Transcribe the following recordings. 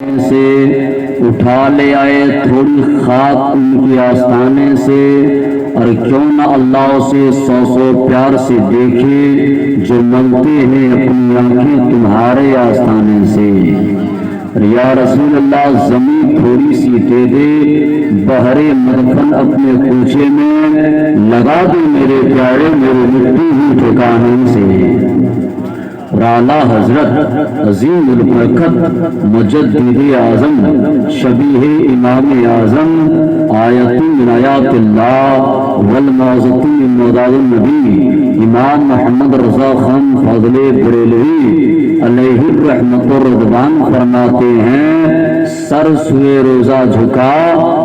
سے اٹھا لے آئے تھوڑی خاک ان کے آستانے سے، اور کیوں نہ اللہ سے سو پیار سے دیکھے جو ملتے ہیں اپنی آنکھیں تمہارے آستانے سے۔ یا رسول اللہ زمین تھوڑی سی دے دے، بہرے مدفن اپنے کوچے میں لگا دے میرے پیارے میرے مٹی ہی ٹھکانے سے۔ اعلیٰ حضرت عظیم البرکت مجدد اعظم شبیہ امام اعظم آیت من آیات اللہ والمعزۃ من معجزات النبی امام محمد رضا خان فاضل بریلوی علیہ الرحمت الرضوان فرماتے ہیں، سر سوئے روزہ جھکا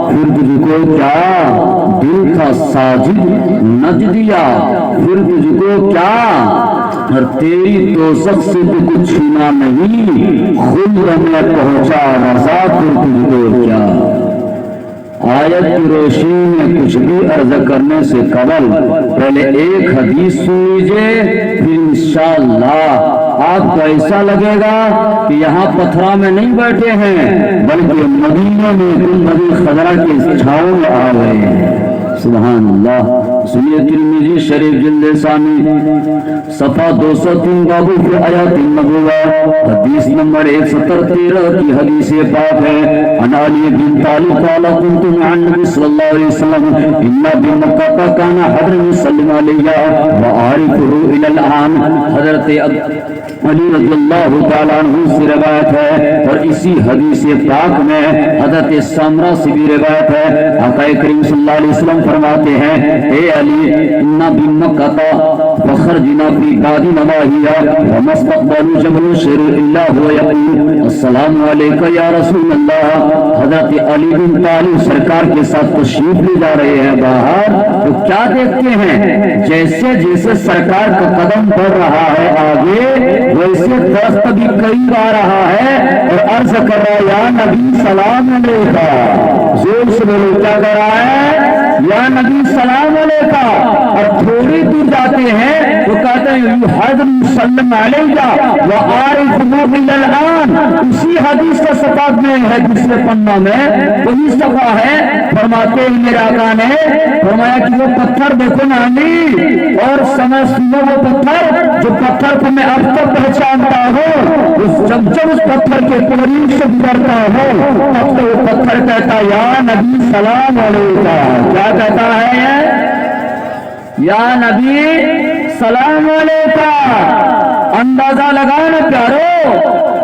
پھر تجھ کو کیا دل کا ساجد نج دیا، پھر تجھ کو کیا اور تیری دوزخ سے تو کچھ چھینا نہیں، خود میں پہنچا رضا پھر تجھ کو کیا۔ آیت کی روشنی میں کچھ بھی عرض کرنے سے قبل پہلے ایک حدیث سن لیجئے، پھر انشاءاللہ آپ کو ایسا لگے گا کہ یہاں پتھرا میں نہیں بیٹھے ہیں بلکہ مدینہ میں گنبد خضرا کی چھاؤں میں آ گئے ہیں۔ سبحان اللہ۔ سنیے ترمذی شریف جلد ثانی صفحہ 203 بابو فی آیات النبوہ حدیث نمبر 113 کی حدیث پاک ہے۔ عن علی بن طالب قال كنت مع النبي صلی اللہ علیہ وسلم ان بمکہ كان حضر يسلم علی وعارفه الى الان۔ حضرت علی رضی اللہ تعالیٰ عنہ سے روایت ہے، اور اسی حدیث پاک میں حضرت سامرہ سے بھی روایت ہے۔ آقا کریم صلی اللہ علیہ وسلم فرماتے ہیں، اے علی انا بمکہ فخرجنا فی بعد نواہیہ ومستقبل جبل شر الا هو یقول السلام علیک یا رسول اللہ۔ حضرت علی بن طالب سرکار کے ساتھ تشریف لے جا رہے ہیں باہر، تو کیا دیکھتے ہیں؟ جیسے جیسے سرکار کا قدم بڑھ رہا ہے آگے، ویسے درخت بھی قریب آ رہا ہے اور عرض کر رہا ہے یا نبی سلام علیکہ۔ زور سے بولو، کیا کر رہا ہے؟ یا نبی سلام علیکہ۔ اور تھوڑی دور جاتے ہیں تو کہتے ہیں حضر مسلم علیکہ وعارفہ الی الان۔ اسی حدیث کا صفحہ میں ہے، دوسرے پنہ میں وہی صفحہ ہے۔ فرماتے ہیں میرے آقا نے فرمایا کہ وہ پتھر دیکھو نا علی، اور سمجھ سنو وہ پتھر جو پتھر کو میں اب تک پہچانتا ہوں، جب اس پتھر کے قریب سے گزرتا ہوں تب تو وہ پتھر کہتا یا نبی سلام علیکہ۔ کیا کہتا ہے؟ یا نبی سلام علیکہ۔ اندازہ لگانا پیارو،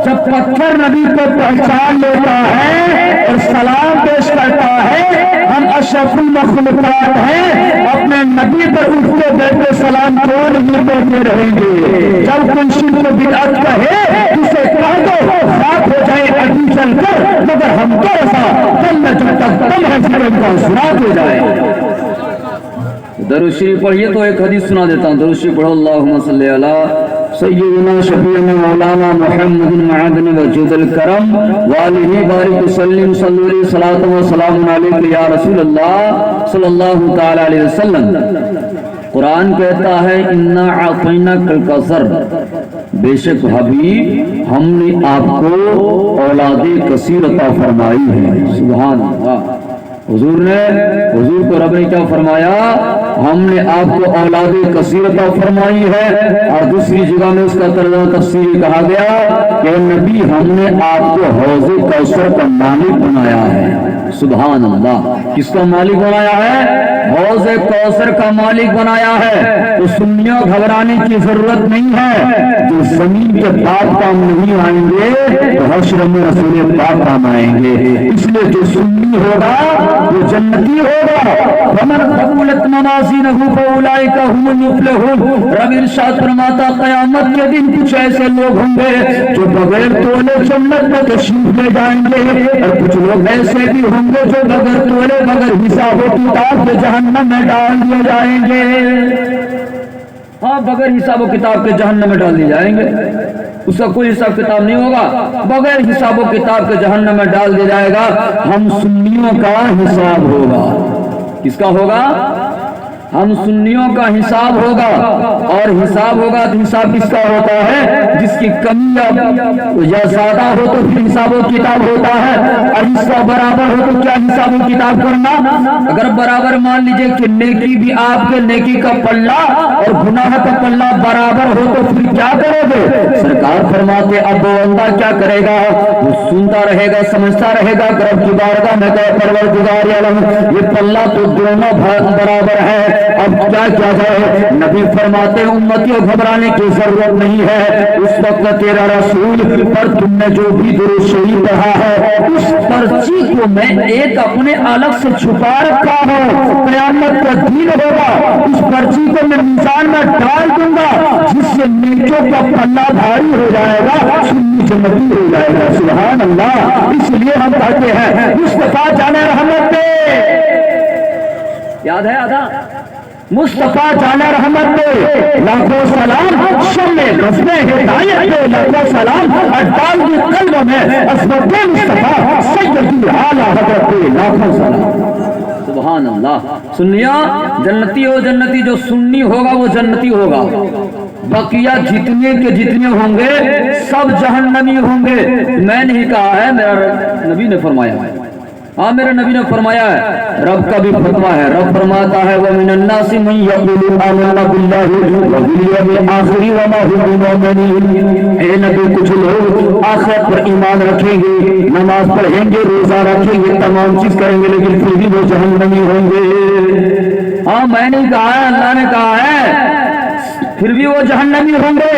جب پتھر نبی کو پہچان لیتا ہے اور سلام پیش کرتا ہے، ہم اشرف المخلوقات ہیں، اپنے نبی پر اٹھتے بیٹھتے سلام کیوں نہیں دیتے رہیں گے؟ جب کوئی شرک و بدعت کہے اسے کہہ دو خاک ہو جائے اڈی چل کر، مگر ہم کو ایسا جب تک دم ہے جب کا سراغ ہو جائے۔ درود شریف پڑھیے تو ایک حدیث سنا دیتا ہوں۔ درود شریف پڑھو، اللہم صلی علی سیدنا شفیعنا مولانا محمد معدن وجود الکرم والہ بارک وسلم صلی علیہ صلاۃ و سلام علیک یا رسول اللہ صلی اللہ تعالی علیہ وسلم۔ قرآن کہتا ہے انا اعطیناک الکوثر، بے شک حبیب ہم نے آپ کو اولاد کثیر عطا فرمائی ہے۔ سبحان اللہ۔ حضور کو رب نے کیا فرمایا؟ ہم نے آپ کو اولاد کثیر عطا فرمائی ہے۔ اور دوسری جگہ میں اس کا ترجمہ تفسیری کہا گیا کہ نبی ہم نے آپ کو حوض کوثر کا مالک بنایا ہے۔ سبحان اللہ۔ کس کا مالک بنایا ہے؟ حوض کوثر کا مالک بنایا ہے۔ تو سنیوں گھبرانے کی ضرورت نہیں ہے، جو زمین کے پاک کام نہیں آئیں گے تو حشر میں رسول پاک کام آئیں گے۔ اس لیے جو سنی ہوگا وہ جنتی ہوگا۔ ومن ثقلت موازینہ فاولئک هم المفلحون۔ رب ارشاد فرماتا قیامت کے دن کچھ ایسے لوگ ہوں گے جو بغیر تولے جنت میں تشریف لے جائیں گے، اور کچھ لوگ ایسے بھی ہوں گے جو بغیر تولے بغیر حساب و کتاب کے جہنم میں ڈال دیے جائیں گے۔ ہاں، بغیر حساب و کتاب کے جہنم میں ڈال دیے جائیں گے، اس کا کوئی حساب کتاب نہیں ہوگا، بغیر حساب و کتاب کے جہنم میں ڈال دیا جائے گا۔ ہم سنیوں کا حساب ہوگا۔ کس کا ہوگا؟ ہم سنیوں کا حساب ہوگا، اور حساب ہوگا تو حساب کس کا ہوتا ہے؟ جس کی کمی یا زیادہ ہو تو پھر حساب و کتاب ہوتا ہے، اور حصہ برابر ہو تو کیا حساب و کتاب کرنا؟ اگر برابر مان لیجئے کہ نیکی بھی آپ کے نیکی کا پلہ اور گناہ کا پلہ برابر ہو تو پھر کیا کرو گے؟ سرکار فرماتے اب وہ بندہ کیا کرے گا؟ وہ سنتا رہے گا، سمجھتا رہے گا، رب کی بارگاہ میں کہے پروردگار عالم یہ پلہ تو دونوں برابر ہے، اب کیا کیا جائے؟ نبی فرماتے امتیوں گھبرانے کی ضرورت نہیں ہے، اس وقت تیرا رسول پر تم نے جو بھی درود شریف پڑھا ہے اس پرچی کو میں ایک اپنے الگ سے چھپا رکھا ہوں، قیامت کا دن ہوگا اس پرچی کو میں میزان میں ڈال دوں گا، جس سے نیکیوں کا پلہ بھاری ہو جائے گا، سنی جنتی ہو جائے گا۔ سبحان اللہ۔ اس لیے ہم کہتے ہیں مصطفیٰ جان رحمت پہ، یاد ہے آدھا مصطفیٰ جان رحمت پہ لاکھوں سلام، شمع رسم ہدایت پہ لاکھوں سلام، اڈال کی قلب میں عظمت مصطفیٰ سیدی اعلیٰ حضرت پہ لاکھوں سلام۔ سبحان اللہ۔ سنیا جنتی ہو، جنتی جو سنی ہوگا وہ جنتی ہوگا، بقیہ جتنے کے جتنے ہوں گے سب جہنمی ہوں گے۔ میں نہیں کہا ہے، میرا نبی نے فرمایا ہے، ہاں میرے نبی نے فرمایا ہے، رب کا بھی فتویٰ ہے۔ رب فرماتا ہے وَمِنَ النَّاسِ مَن يَقُولُ آمَنَّا بِاللَّهِ وَبِالْيَوْمِ الْآخِرِ وَمَا هُم بِمُؤْمِنِينَ۔ اے نبی کچھ لوگ آخرت پر ایمان رکھیں گے، نماز پڑھیں گے، روزہ رکھیں گے، تمام چیز کریں گے، لیکن پھر بھی وہ جہنمی ہوں گے۔ ہاں میں نہیں کہا ہے، اللہ نے کہا ہے پھر بھی وہ جہنمی ہوں گے۔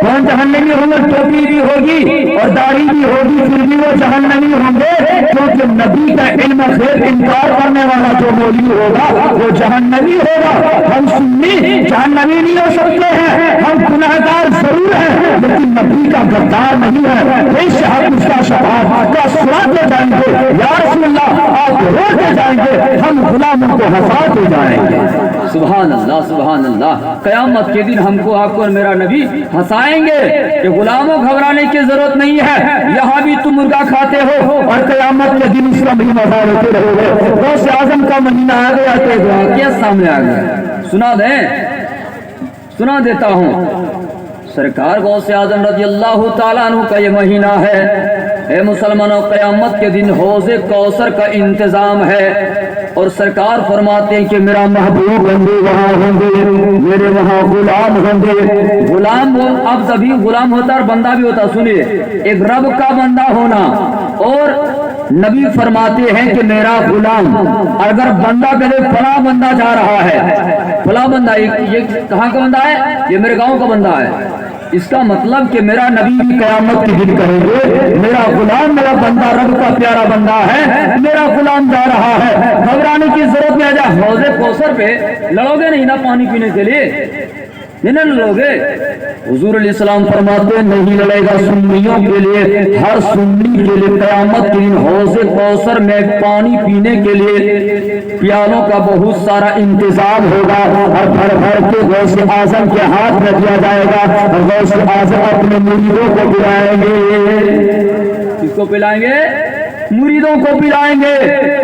کون جہنمی ہوں گے؟ ٹوپی بھی ہوگی اور داڑھی بھی ہوگی، پھر بھی وہ جہنمی ہوں گے، کیونکہ نبی کا علم خیر انکار کرنے والا جو مولوی ہوگا وہ جہنمی ہوگا۔ ہم سنی جہنمی نہیں ہو سکتے ہیں، ہم گناہگار ضرور ہیں لیکن نبی کا غدار نہیں ہے۔ بے شک اس کا شفاعت کا سراتے جائیں گے، یا رسول اللہ آپ روتے جائیں گے، ہم غلاموں کو ہنساتے جائیں گے۔ سبحان اللہ، سبحان اللہ۔ قیامت کے دن ہم کو، آپ کو اور میرا نبی ہنسائیں گے کہ غلاموں گھبرانے کی ضرورت نہیں ہے، یہاں بھی تم مرغا کھاتے ہو اور قیامت کے دن اس کا بھی مزہ لیتے رہو گے۔ غوث اعظم کا مہینہ آ گیا تو واقعہ سامنے آ گیا، سنا دیتا ہوں۔ سرکار غوث اعظم رضی اللہ تعالیٰ عنہ کا یہ مہینہ ہے۔ اے مسلمانوں، قیامت کے دن حوض کوثر کا انتظام ہے، اور سرکار فرماتے ہیں کہ میرا محبوب ہوں گے، وہاں ہوں گے، میرے وہاں غلام ہوں گے۔ غلام اب سبھی غلام ہوتا اور بندہ بھی ہوتا۔ سنیے، ایک رب کا بندہ ہونا، اور نبی فرماتے ہیں کہ میرا غلام، اگر بندہ کہے فلاں بندہ جا رہا ہے، فلاں بندہ، یہ کہاں کا بندہ ہے؟ یہ میرے گاؤں کا بندہ ہے، اس کا مطلب کہ میرا نبی بھی قیامت کے دن کہیں گے میرا غلام، میرا بندہ رب کا پیارا بندہ ہے، میرا غلام جا رہا ہے، گھبرانے کی ضرورت نہیں ہے۔ حوض کوثر پہ لڑو گے نہیں نا پانی پینے کے لیے؟ نہیں لڑو گے؟ حضور علیہ السلام فرماتے نہیں لڑے گا سنیوں کے لیے، ہر سنی کے لیے قیامت کے دن حوض کوثر میں پانی پینے کے لیے پیالوں کا بہت سارا انتظام ہوگا، اور بھر بھر کے غوث اعظم کے ہاتھ میں دیا جائے گا، اور غوث اعظم اپنے مریدوں کو پلائیں گے۔ کس کو پلائیں گے؟ مریدوں کو پلائیں گے۔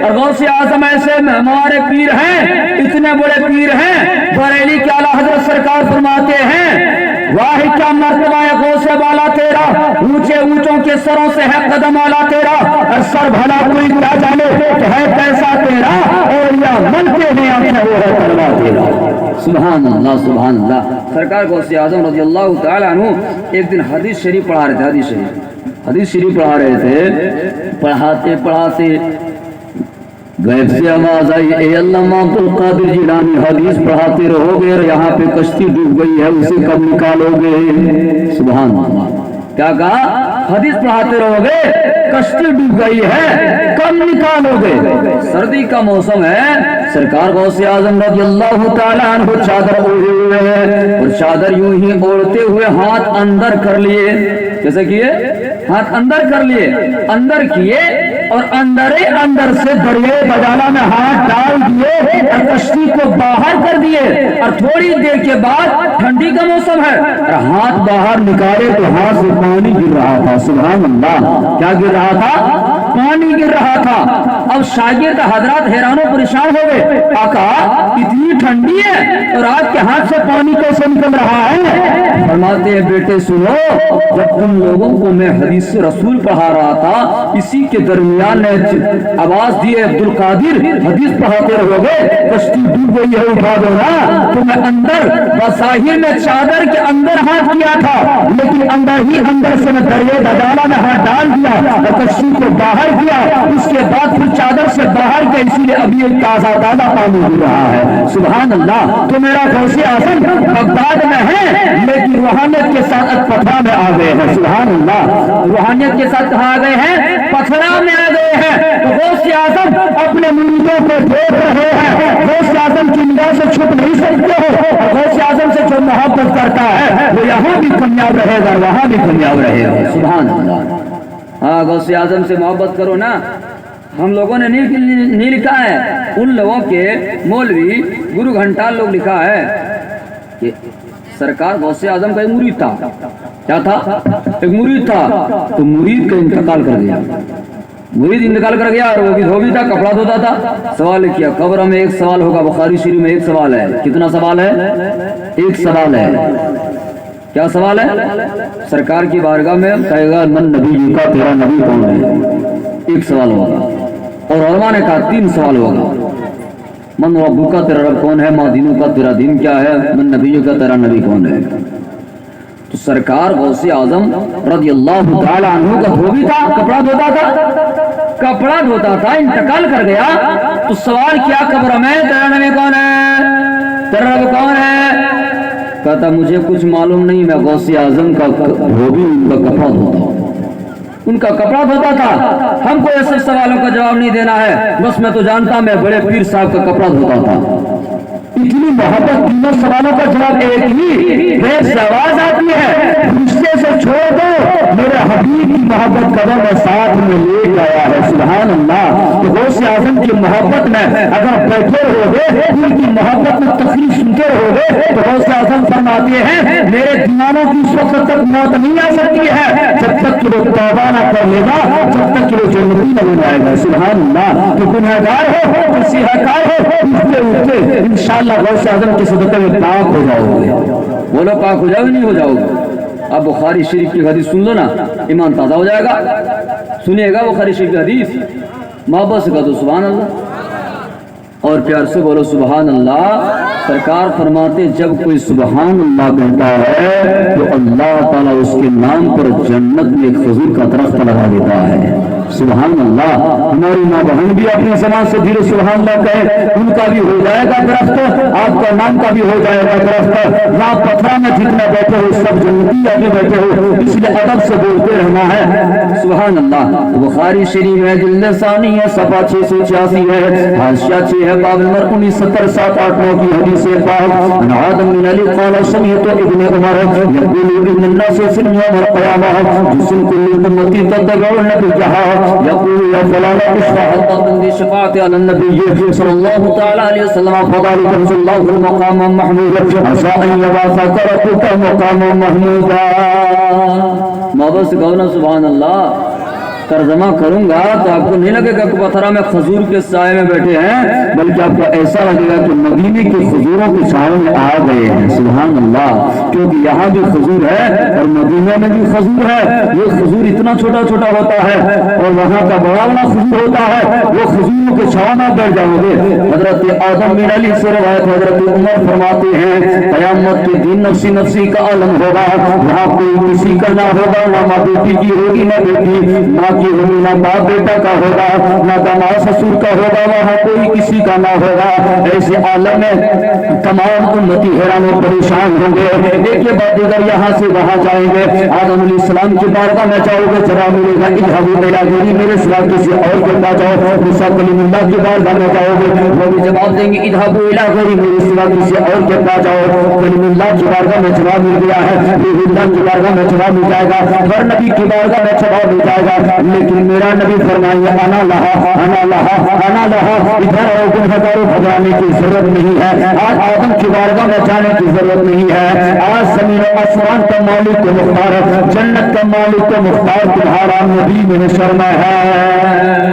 اور غوث اعظم ایسے ہمارے پیر ہیں، اتنے بڑے پیر ہیں، بریلی کے اعلیٰ حضرت سرکار فرماتے ہیں واحد کیا مرتبہ ہے غوث بالا تیرا، اونچے اونچوں کے سروں سے ہے قدم آلا تیرا، اور سر بھلا کوئی کیا جانے کہ ہے کیسا تیرا، اور یا منتے ہیں آنکھیں وہ ہے تلوا تیرا۔ سبحان اللہ، سبحان اللہ۔ سرکار غوث اعظم رضی اللہ تعالیٰ عنہ ایک دن حدیث شریف پڑھا رہے تھے، حدیث شریف پڑھا رہے تھے، پڑھاتے پڑھاتے غیب سے آواز آئی، اے علامہ عبد القادر جیلانی حدیث پڑھاتے رہو گے اور یہاں پہ کشتی ڈوب گئی ہے، اسے کب نکالو گے؟ سبحان اللہ۔ کیا کہا؟ حدیث پڑھاتے رہو گے، کشتی ڈوب گئی ہے، کب نکالو گے؟ سردی کا موسم ہے، سرکار غوث اعظم رضی اللہ تعالیٰ عنہ چادر اوڑھے ہوئے ہیں، اور چادر یوں ہی اوڑھتے ہوئے ہاتھ اندر کر لیے۔ کیسے کیے؟ ہاتھ اندر کر لیے، اندر کیے، اور اندر سے دریائے بجالہ میں ہاتھ ڈال دیے اور کشتی کو باہر کر دیے، اور تھوڑی دیر کے بعد ٹھنڈی کا موسم ہے اور ہاتھ باہر نکالے تو ہاتھ سے پانی گر رہا تھا۔ سبحان اللہ، کیا گر رہا تھا؟ پانی گر رہا تھا. اب شاگرد حضرات حیران و پریشان ہو گئے. آقا اتنی ٹھنڈی ہے اور آپ کے ہاتھ سے پانی کیسے نکل رہا ہے؟ فرماتے ہیں بیٹے سنو، جب تم لوگوں کو میں حدیث رسول پڑھا رہا تھا، اسی کے درمیان نے آواز دی عبد القادر حدیث پڑھاتے رہو گے، کشتی ڈوب گئی ہے اٹھا دو نا. تو میں اندر بظاہر میں چادر کے اندر ہاتھ کیا تھا، لیکن اندر سے میں دریا دجالہ میں ہاتھ ڈال دیا اور کشتی کو باہر کیا. اس کے بعد پھر چادر سے باہر کے، اسی لیے ابھی ایک تازہ پانی گر رہا ہے. سبحان اللہ. تو میرا غوث اعظم بغداد میں ہے لیکن روحانیت کے ساتھ پتھرا میں آ گئے ہیں. سبحان اللہ. روحانیت کے ساتھ کہاں آ گئے ہیں؟ پتھرا میں آ گئے ہیں. تو غوث اعظم اپنے مریدوں کو دیکھ رہے ہیں. غوث اعظم کی نگاہ سے چھپ نہیں سکتے ہو. غوث اعظم سے جو محبت کرتا ہے وہ یہاں بھی کامیاب رہے گا، وہاں بھی کامیاب رہے گا. سبحان اللہ. ہاں غوث اعظم سے محبت کرو نا. ہم لوگوں نے نہیں لکھا ہے، ان لوگوں کے مولوی گرو گھنٹال لوگ لکھا ہے کہ سرکار غوث اعظم کا ایک مرید تھا. کیا تھا؟ ایک مرید تھا. تو مرید کا انتقال کر گیا. مرید انتقال کر گیا اور وہ بھی دھوبی تھا، کپڑا دھوتا تھا. سوال کیا قبر میں ایک سوال ہوگا. بخاری شریف میں ایک سوال ہے. کتنا سوال ہے؟ ایک سوال ہے. کیا سوال ہے؟ سرکار کی بارگاہ میں کہے گا من نبی کا، تیرا نبی کون ہے؟ ایک سوال ہوگا. اور علماء نے کہا 3 سوال ہوگا. من ربک کا، تیرا رب کون ہے؟ ما دینک کا، تیرا دین کیا ہے؟ من نبی کا، تیرا نبی کون ہے؟ تو سرکار غوث اعظم رضی اللہ تعالی عنہ کا دھوبی تھا، کپڑا دھوتا تھا، انتقال کر گیا. تو سوال کیا قبر میں تیرا نبی کون ہے؟ تیرا رب کون ہے؟ کہتا مجھے کچھ معلوم نہیں، میں غوث اعظم کا دھوبی، ان کا کپڑا دھوتا ہوں. ان کا کپڑا دھوتا تھا. ہم کو ایسے سوالوں کا جواب نہیں دینا ہے، بس میں تو جانتا میں بڑے پیر صاحب کا کپڑا دھوتا تھا. اتنی محبت. تینوں سوالوں کا جواب ایک ہی سے آواز آتی ہے، رشتے سے چھوڑ دو، میرے حبیب کی محبت قدم میں ساتھ میں لے گیا ہے. سبحان اللہ. تو غوث اعظم کی محبت میں اگر بیٹھے رہو گے، ان کی محبت میں تقریر سنتے رہو گے، تو غوث اعظم فرماتے ہیں میرے دیوانوں کی اس وقت تک موت نہیں آ سکتی ہے جب تک کہ وہ توبہ نہ کر لے گا، جب تک کہ وہ جنتی نہ ہو جائے گا. سبحان اللہ. تو گنہگار ہو، مسیحاکار ہو، اٹھتے انشاءاللہ غوث اعظم کے صدقے میں پاک ہو جاؤ گے. بولو پاک ہو جاؤ گے نہیں ہو جاؤ گے؟ اب بخاری شریف کی حدیث سن لو نا، ایمان تازہ ہو جائے گا. سنیے گا بخاری شریف کی حدیث، محبت سے کہو تو سبحان اللہ، اور پیار سے بولو سبحان اللہ. سرکار فرماتے جب کوئی سبحان اللہ کہتا ہے تو اللہ تعالیٰ اس کے نام پر جنت میں ایک کھجور کا درخت لگا دیتا ہے. سبحان اللہ. ہماری ماں بہن بھی اپنی زبان سے دھیرے سبحان اللہ کہے، ان کا بھی ہو جائے گا درخت، آپ کا نام کا بھی ہو جائے گا درخت. یہاں پتھرا میں جتنے بیٹھے ہو سب جنتی آگے بیٹھے ہو، اس لیے ادب سے بولتے رہنا ہے. سبحان اللہ. بخاری شریف ہے، جلد ثانی ہے، صفحہ 686 ہے، حاشیہ 6 ہے، باب نمبر 1970 789 کی حدیث پاک. عن آدم بن علی قال سمعت ابن عمر يقول ان الناس في يوم القيامه جسم كل امتي تدعو النبي يقول يا فلان اشفع حتى شفاعتي على النبي صلى الله تعالى عليه وسلم فذلك رسول الله المقام محمود عسى ان يبعثك ربك مقام محمودا. محبت سے کہو نا سبحان اللہ. ترجمہ کروں گا تو آپ کو نہیں لگے گا کہ پتھرا میں کھجور کے سائے میں بیٹھے ہیں، بلکہ آپ کو ایسا لگے گا کہ مدینے کے کھجوروں کے سائے میں آ گئے ہیں. سبحان اللہ. کیونکہ یہاں بھی کھجور ہے اور مدینے میں بھی کھجور ہے. یہ کھجور اتنا چھوٹا چھوٹا ہوتا ہے اور وہاں کا بڑا بڑا کھجور ہوتا ہے. وہ کھجوروں کے چھاؤں میں بیٹھ جاؤ گے. حضرت آدم بن علی سے روایت، حضرت عمر فرماتے ہیں قیامت کے دن نفسی نفسی کا عالم ہوگا. وہاں کوئی کسی کا نہ ہوگا، نہ ماں بیٹی کی ہوگی، نہ بیٹی ماں کی ہوگی، نہ باپ بیٹا کا ہوگا، نہ داماد سسر کا ہوگا، وہاں کوئی کسی کا نہ ہوگا. ایسے عالم میں تمام امتی حیران و پریشان ہوں گے. ایک کے بعد دیگر یہاں سے وہاں جائیں گے. آدم علیہ السلام کی بارگاہ میں جاؤ گے، جواب ملے گا اذهبوا الى غيري، میرے سوا کسی اور کے پاس جاؤ. موسیٰ کلیم اللہ کی بارگاہ میں جاؤ گے، وہ بھی جواب دیں گے اذهبوا الى غيري، میرے سوا کسی اور کے پاس جاؤ. کلیم اللہ کی بارگاہ میں جواب مل گیا ہے، روح اللہ کی بارگاہ میں جواب مل جائے گا، ہر نبی کی بارگاہ میں جواب مل جائے گا. لیکن میرا نبی فرمائیے انا لہا انا لہا انا لہا. ادھر اور گنہگاروں بھگانے کی ضرورت نہیں ہے. آج آدم کی بارگاہ میں جانے کی ضرورت نہیں ہے. آج زمین و آسمان کا مالک و مختار، جنت کا مالک و مختار تمہارا نبی محشر میں ہے.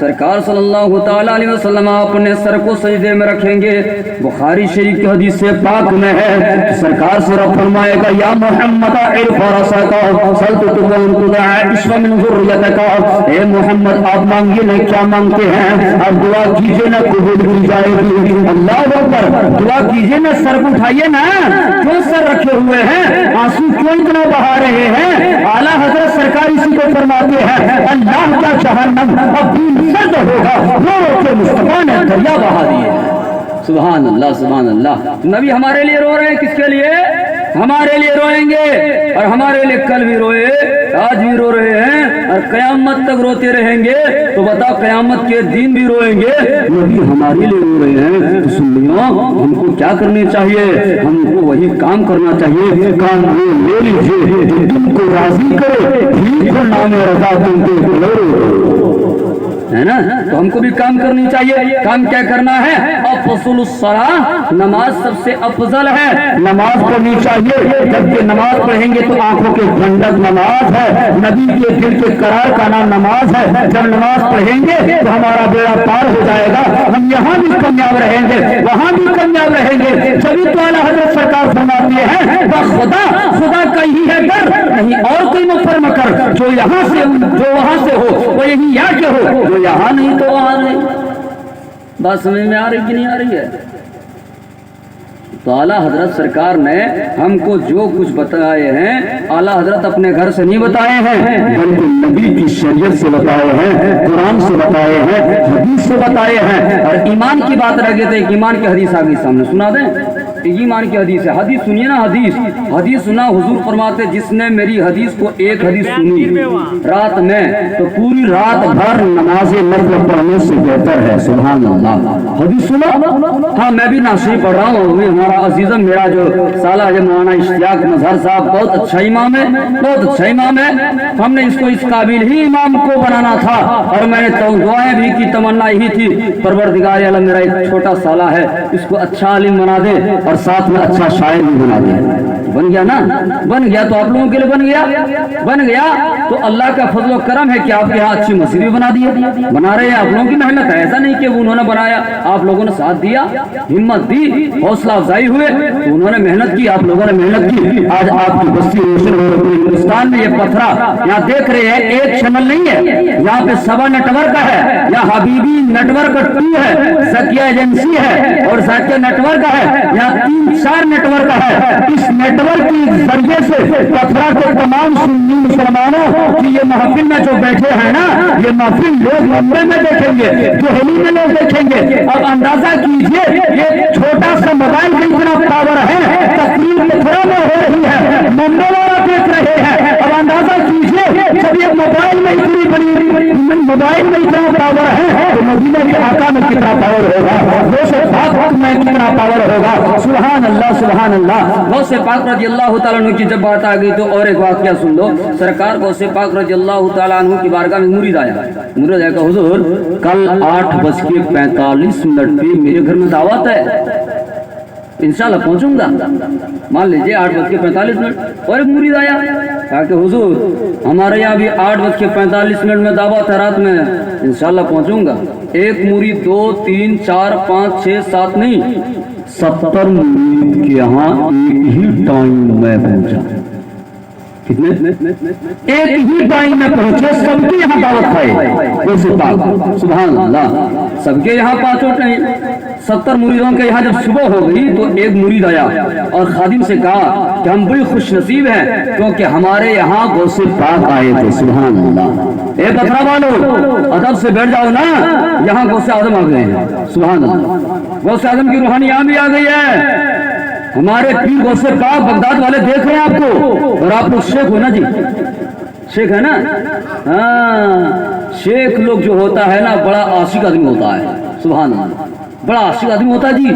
سرکار صلی اللہ تعالی علیہ وسلم اپنے سر کو سجدے میں رکھیں گے. بخاری شریف کی حدیث پاک میں ہے سرکار سے رب فرمائے گا یا محمد ارفع رأسک سلطتک تدع عشق من ذریتک. اے محمد آپ مانگیے نہ کیا مانگتے ہیں, آپ دعا کیجئے نہ قبول کی جائے گی. اللہ اکبر, دعا کیجئے نہ, سر کو اٹھائیے نا, کیوں سر رکھے ہوئے ہیں, آنسو کیوں اتنا بہا رہے ہیں. اعلیٰ حضرت سرکار اسی کو فرماتے ہیں اللہ کا جہنم اب دل سرد ہوگا, رو رو کے مصطفیٰ نے دریا بہا دیے. سبحان اللہ سبحان اللہ. نبی ہمارے لیے رو رہے ہیں, کس کے لیے, ہمارے لیے روئیں گے, اور ہمارے لیے کل بھی روئے, آج بھی رو رہے ہیں, اور قیامت تک روتے رہیں گے. تو بتا قیامت کے دن بھی روئیں گے. نبی ہمارے لیے رو رہے ہیں, تو سنیو ہم کو کیا کرنے چاہیے, ہم کو وہی کام کرنا چاہیے. کام وہ لے لیجیے جو تم کو راضی کرے, ٹھیک کو نام رضا تم کو کرو, ہے نا. تو ہم کو بھی کام کرنی چاہیے. کام کیا کرنا ہے, افضل الصلاۃ, نماز سب سے افضل ہے, نماز پڑھنی چاہیے. جب کہ نماز پڑھیں گے تو آنکھوں کے ٹھنڈک نماز ہے, نبی کے دل کے قرار کا نام نماز ہے. جب نماز پڑھیں گے تو ہمارا بیڑا پار ہو جائے گا, ہم یہاں بھی کامیاب رہیں گے, وہاں بھی کامیاب رہیں گے. جبھی تو اعلیٰ حضرت سرکار فرماتے ہیں خدا خدا کا ہی ہے ڈر, نہیں اور کوئی مفر مکر, جو یہاں سے جو وہاں سے ہو وہ یہی یا کے ہو, جو یہاں نہیں تو وہاں نہیں. بات سمجھ میں آ رہی کہ نہیں آ رہی ہے. تو اعلیٰ حضرت سرکار نے ہم کو جو کچھ بتائے ہیں, اعلیٰ حضرت اپنے گھر سے نہیں بتائے ہیں, بلکہ نبی کی شریعت سے بتائے ہیں, قرآن سے بتائے ہیں, حدیث سے بتائے ہیں. اور ایمان کی بات رہ گئی تو ایک ایمان کی حدیث آگے سامنے سنا دیں. ایمان کی حدیث ہے, حدیث سنیے نا, حدیث سنا. حضور فرماتے جس نے میری حدیث کو ایک حدیث سنی رات میں تو پوری رات بھر نماز نفل پڑھنے سے بہتر ہے. سبحان اللہ. حدیث سنا. ہاں میں بھی ناشری پڑھ رہا ہوں. ہمارا عزیزم میرا جو سالہ ہے مولانا اشتیاق مظہر صاحب, بہت اچھا امام ہے, بہت اچھا امام ہے. ہم نے اس کو اس قابل ہی امام کو بنانا تھا, اور میں نے دعائیں بھی کی, تمنا یہی تھی پروردگار عالم میرا ایک چھوٹا سالہ ہے, اس کو اچھا عالم بنا دے اور ساتھ میں اچھا شاعر بھی بنا دے. بن گیا نا, بن گیا تو آپ لوگوں کے لیے بن گیا. تو اللہ کا فضل و کرم ہے کہ آپ کے یہاں اچھی مسجد بھی بنا دیے, بنا رہے ہیں. آپ لوگوں کی محنت ہے, ایسا نہیں کہ انہوں نے بنایا, آپ لوگوں نے ساتھ دیا, ہمت دی, حوصلہ افزائی ہوئے, تو انہوں نے محنت کی, آپ لوگوں نے محنت کی. آج آپ کی بستی روشن ہو رہی ہے. ہندوستان میں یہ پتھرا یہاں دیکھ رہے ہیں, ایک چینل نہیں ہے یہاں پہ, سبا نیٹ ورک ہے, یا حبیبی نیٹ ورک 2 ہے, زکیہ ایجنسی ہے, اور زکیہ نیٹ ورک ہے, یہاں 3-4 نیٹ ورک ہے. اس نیٹ ورک کے ذریعے سے پتھرا کے تمام سنی مسلمانوں کی یہ محفل میں جو بیٹھے ہیں نا, یہ محفل لوگ ممبئی میں دیکھیں گے, دہلی میں لوگ دیکھیں گے. اب اندازہ کیجئے یہ چھوٹا سا موبائل کا اتنا پاور ہے, تقریر متھرا میں ہو رہی ہے, ممبئی والا دیکھ رہے ہیں. اب اندازہ کیجئے جب یہ موبائل میں اتنی بڑی موبائل میں اتنا پاور ہے, تو مدینہ کے آقا میں کتنا پاور ہوگا, غوث پاک میں کتنا پاور ہوگا. سبحان اللہ سبحان اللہ. غوث پاک رضی اللہ تعالیٰ عنہ کی جب بات آ گئی تو اور ایک واقعہ سن لو. سرکار غوث پاک رضی اللہ تعالیٰ عنہ کی بارگاہ میں مرید آیا. مرید آیا کہ حضور کل 8:45 پہ میرے گھر میں دعوت ہے, انشاءاللہ پہنچوں گا. مان لیجئے 8:45. اور ایک مرید آیا کہا کہ حضور ہمارے یہاں بھی 8:45 میں دعوت ہے رات میں, انشاءاللہ پہنچوں گا. ایک مرید 2 3 4 5 6 7 نہیں, 70 مرید کے یہاں ایک ہی ٹائم میں پہنچا. کتنے ایک ہی ٹائم میں پہنچے, سب کے یہاں دعوت کھائے. سبحان اللہ. سب کے یہاں 5 نہیں, 70 مریدوں کے یہاں جب صبح ہو گئی تو ایک مرید آیا اور خادم سے کہا کہ ہم بڑی خوش نصیب ہیں کیونکہ ہمارے یہاں غوث پاک آئے تھے. سبحان اللہ. اے پتھرا والو ادب سے بیٹھ جاؤ نا, یہاں غوث اعظم آ گئے ہیں. سبحان اللہ. غوث اعظم کی روحانی یہاں بھی آ گئی ہے. ہمارے پیر غوث پاک بغداد والے دیکھ رہے ہیں آپ کو, اور آپ لوگ شیخ ہو نا جی, شیخ ہے نا. ہاں شیخ لوگ جو ہوتا ہے نا بڑا عاشق آدمی ہوتا ہے. سبحان اللہ. بڑا عاشق آدمی ہوتا ہے جی.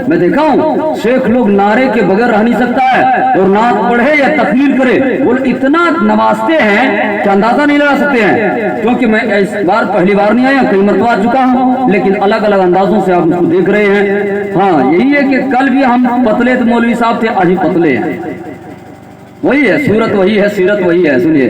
میں دیکھا ہوں شیخ لوگ نعرے کے بغیر رہ نہیں سکتا ہے, اور نعت پڑھے یا تقریر کرے وہ اتنا نوازتے ہیں کہ اندازہ نہیں لگا سکتے ہیں. کیونکہ میں اس بار پہلی بار نہیں آیا, کئی مرتبہ آ چکا ہوں, لیکن الگ الگ اندازوں سے آپ اس کو دیکھ رہے ہیں. ہاں یہی ہے کہ کل بھی ہم پتلے تو مولوی صاحب تھے, آج ہی پتلے ہیں. وہی ہے صورت, وہی ہے سیرت, وہی ہے. سنیے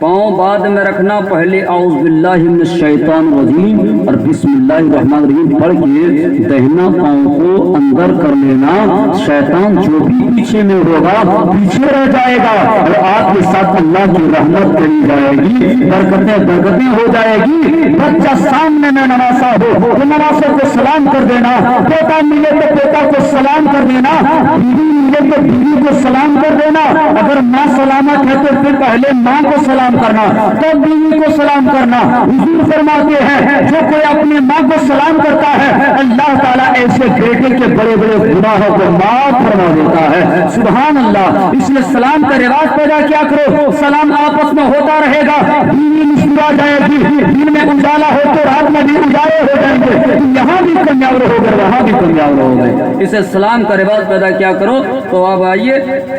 پاؤں بعد میں رکھنا، پہلے اعوذ باللہ من الشیطان الرجیم اور بسم اللہ الرحمن الرحیم پڑھ کے دہنا پاؤں کو اندر کر لینا، شیطان جو بھی پیچھے میں ہوگا پیچھے رہ جائے گا اور آپ کے ساتھ اللہ کی رحمت کری جائے گی، برکتیں ہو جائے گی۔ بچہ سامنے میں نواسا ہو تو نواسے کو سلام کر دینا، بیٹا ملے تو بیٹا کو سلام کر دینا، بیوی ملے تو بیوی کو سلام کر دینا، اگر ماں سلامت ہے تو پھر پہلے ماں کو سلام کرنا، تو بیوی کو سلام کرنا۔ حضور فرماتے ہیں جو کوئی اپنی ماں کو سلام کرتا ہے اللہ تعالیٰ ایسے بیٹے کے بڑے بڑے گناہوں کو معاف فرما دیتا ہے۔ سبحان اللہ۔ اس لیے سلام کا رواج پیدا کیا کرو، سلام آپس میں ہوتا رہے گا، بیوی مسکرا جائے گی، دن میں اجالا ہو تو رات میں بھی اجالے ہو جائیں گے، یہاں بھی کامیاب رہو گے وہاں بھی کامیاب رہو گے۔ اسے سلام کا رواج پیدا کیا کرو۔ تو اب آئیے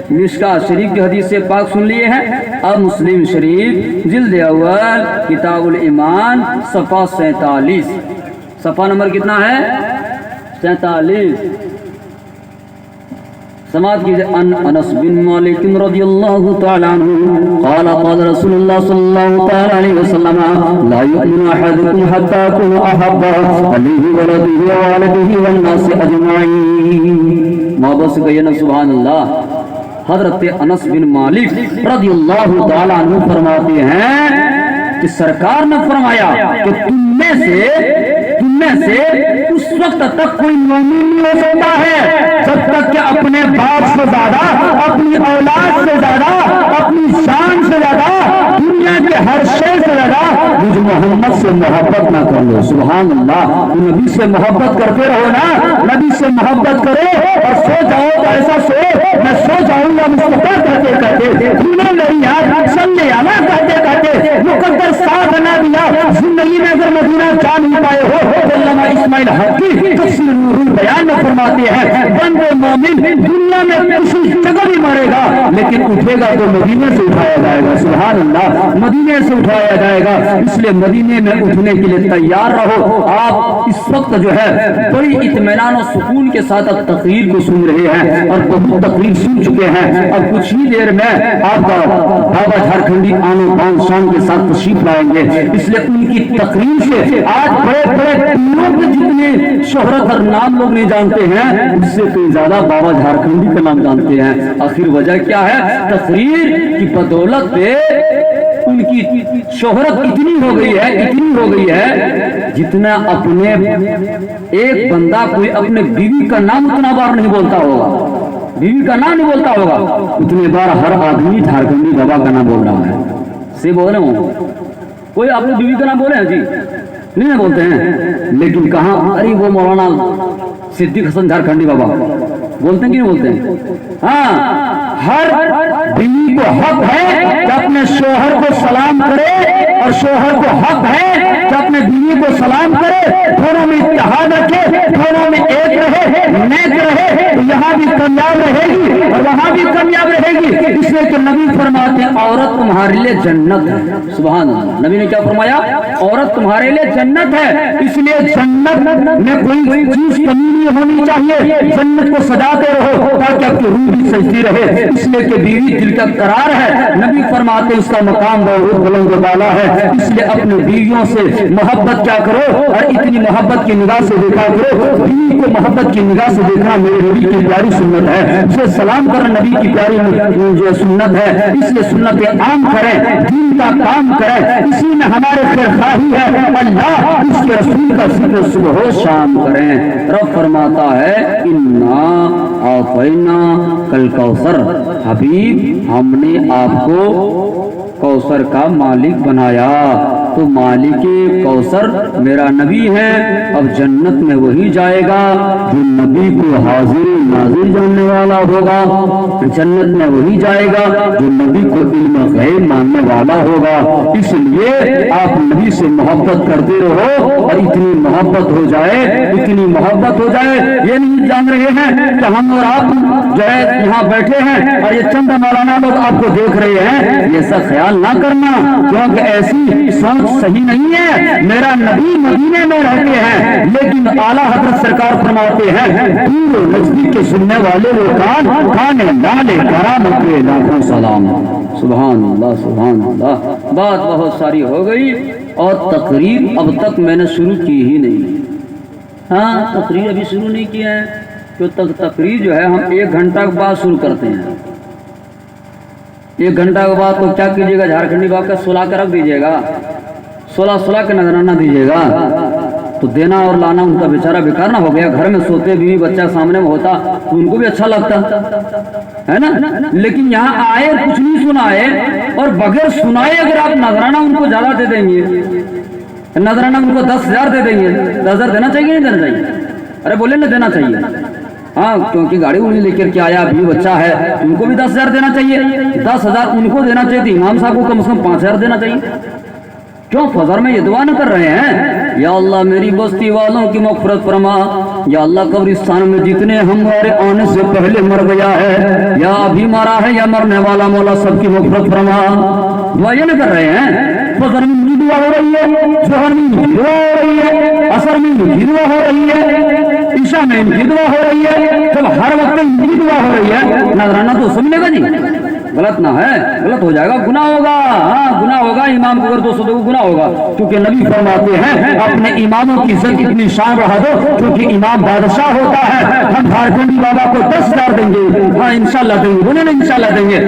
مشکات شریف کی حدیث سے پاک سن لیے ہیں، اب مسلم شریف جلد اول کتاب الایمان صفحہ 47، صفحہ نمبر کتنا ہے؟ 47۔ سماعت کیجئے۔ انس بن مالک رضی اللہ تعالی عنہ قال قال رسول اللہ صلی اللہ تعالی علیہ وسلم لا یؤمن احدکم حتی اکون احب علیہ ولدہ ووالدہ والناس اجمعین۔ محبت سے کہیے نا سبحان اللہ۔ حضرت انس بن مالک رضی اللہ تعالی عنہ فرماتے ہیں کہ سرکار نے فرمایا کہ تم میں سے اس وقت تک کوئی مومن نہیں ہو سکتا ہے جب تک کہ اپنے باپ سے زیادہ، اپنی اولاد سے زیادہ، اپنی شان سے زیادہ، دنیا کے ہر شے سے زیادہ مجھ محمد سے محبت نہ کر لو۔ سبحان اللہ۔ نبی سے محبت کرتے رہو نا، نبی سے محبت کرو اور سو جاؤ تو ایسا سو میں سو جاؤں گا مصطفیٰ کہتے کہتے، تمہیں میری یاد صلی اللہ کہتے کہتے مقدر ساتھ نہ دیا۔ زندگی میں اگر مدینہ جا نہیں پائے ہو تو علامہ اسماعیل حقی تفسیر نور البیان میں فرماتے ہیں بندے مومن دنیا میں کسی جگہ بھی مرے گا لیکن اٹھے گا تو مدینے سے اٹھایا جائے گا۔ سبحان اللہ۔ مدینے سے اٹھایا جائے گا، اس لیے مدینے میں اٹھنے کے لیے تیار رہو۔ آپ اس وقت جو ہے بڑی اطمینان و سکون کے ساتھ اب تقریر کو سن رہے ہیں اور بہت تقریر سن چکے ہیں، اب کچھ ہی دیر میں آپ کا بابا جھارکھنڈی آن و بان شان کے ساتھ تشریف لائیں گے، اس لیے ان کی تقریر سے آج بڑے بڑے پیروں کے جتنے شہرت اور نام لوگ نہیں جانتے ہیں اس سے کئی زیادہ بابا جھارکھنڈی کا نام جانتے ہیں۔ آخر وجہ کیا ہے؟ تقریر کی بدولت پہ ان کی شہرت اتنی ہو گئی ہے جتنا اپنے ایک بندہ کوئی اپنے بیوی کا نام اتنا بار نہیں بولتا ہوگا، بیوی کا نام نہیں بولتا ہوگا اتنے بار ہر آدمی جھارکھنڈی بابا کا نام بول رہا ہے۔ سے بول رہے ہوں کوئی آپ نے بیوی کا نام بولے ہیں جی نہیں بولتے ہیں، لیکن کہاں ارے وہ مولانا صدیق حسن جھارکھنڈی بابا بولتے ہیں کہ نہیں بولتے ہیں؟ ہاں، ہر بیوی کو حق ہے کہ اپنے شوہر کو سلام کرے اور شوہر کو حق ہے کہ اپنے بیوی کو سلام کرے، دونوں میں اتحاد رکھے، دونوں میں ایک رہے، نیک رہے، تو یہاں بھی کامیاب رہے گی اور وہاں بھی کامیاب رہے گی۔ اس لیے کہ نبی فرماتے ہیں عورت تمہارے لیے جنت ہے۔ سبحان اللہ۔ نبی نے کیا فرمایا؟ عورت تمہارے لیے جنت ہے، اس لیے جنت میں کوئی چیز کمی نہیں ہونی چاہیے، جنت کو سجاتے رہو تاکہ آپ کی روح بھی سجتی رہے، اس لیے کہ بیوی دل کا قرار ہے۔ نبی فرماتے اس کا مقام بہت بلند و بالا ہے، اس لیے اپنے بیویوں سے محبت کیا کرو اور اتنی محبت کی نگاہ سے دیکھا کرو۔ بیوی کو محبت کی نگاہ سے دیکھنا میرے نبی کی پیاری سنت ہے، اسے سلام کرنا نبی کی پیاری جو سنت ہے، اس لیے سنت عام کریں، دین کا کام کریں، اسی میں ہمارے خیر خواہی ہے، اللہ اس کے رسول کا ذکر صبح و شام کریں۔ رب فرماتا ہے انا اعطینا کل کوثر، حبیب ہم نے آپ کو کوثر کا مالک بنایا، تو مالک کوثر میرا نبی ہے۔ اب جنت میں وہی جائے گا جو نبی کو حاضر ناظر جاننے والا ہوگا، جنت میں وہی جائے گا جو نبی کو علم غیب ماننے والا ہوگا۔ اس لیے آپ نبی سے محبت کرتے رہو اور اتنی محبت ہو جائے، اتنی محبت ہو جائے، یہ نہیں جان رہے ہیں کہ ہم اور آپ جو ہے یہاں بیٹھے ہیں اور یہ چند مولانا لوگ آپ کو دیکھ رہے ہیں، یہ سب خیال نہ کرنا کیونکہ ایسی سوچ صحیح نہیں ہے۔ میرا نبی مدینے میں رہتے ہیں لیکن اعلیٰ حضرت سرکار فرماتے ہیں دور و نزدیک کے سننے والے وہ کان کھانے نالے کرامت لاکھوں سلام۔ سبحان اللہ سبحان اللہ. بات بہت ساری ہو گئی اور تقریر اب تک میں نے شروع کی ہی نہیں. ہاں تقریر ابھی شروع نہیں کیا ہے. تو تقریر جو ہے ہم 1 گھنٹہ کے بعد شروع کرتے ہیں. 1 گھنٹہ کے بعد تو کیا کیجیے گا، جھارکھنڈی باب کا 16 کا رکھ دیجیے گا، 16 کا نذرانہ دیجیے گا. تو دینا اور لانا ان کا بیچارہ بیکار نہ ہو گیا. گھر میں سوتے بیوی بچہ سامنے میں ہوتا تو ان کو بھی اچھا لگتا ہے نا. لیکن یہاں آئے کچھ نہیں سنائے اور بغیر سنائے اگر آپ نذرانہ ان کو زیادہ دے دیں گے، نذرانہ ان کو 10,000 دے دیں گے، 10,000 دینا چاہیے نہیں دینا چاہیے؟ ارے بولے نا دینا چاہیے. ہاں کیونکہ گاڑی انہیں لے کر کے آیا، بیوی بچہ ہے، ان کو بھی 10,000 دینا چاہیے. 10,000 ان کو دینا چاہیے تو امام صاحب کو کم سے کم 5,000 دینا چاہیے. کیوں فجر میں یہ دعا نہ کر رہے ہیں، یا اللہ میری بستی والوں کی مغفرت فرما، یا اللہ قبرستان میں جتنے ہمارے آنے سے پہلے مر گیا ہے یا ابھی مرا ہے یا مرنے والا، مولا سب کی مغفرت فرما. دعا یہ نہ کر رہے ہیں. فجر میں بھی دعا ہو رہی ہے، ظہر میں بھی دعا ہو رہی ہے، عصر میں بھی دعا ہو رہی ہے، عشاء میں بھی دعا ہو رہی ہے. جب ہر وقت ان کی دعا ہو رہی ہے، نذرانہ تو سمجھے گا جی، غلط نہ ہے، غلط ہو جائے گا، گناہ ہوگا. ہاں گناہ ہوگا. امام کو اگر 200 دو گناہ ہوگا. کیونکہ نبی فرماتے ہیں اپنے اماموں کی عزت اتنی شان رہا دو، کیونکہ امام بادشاہ ہوتا ہے. ہم جھارکھنڈی بابا کو 10,000 دیں گے. ہاں انشاءاللہ دیں گے، انہوں نے انشاءاللہ دیں گے.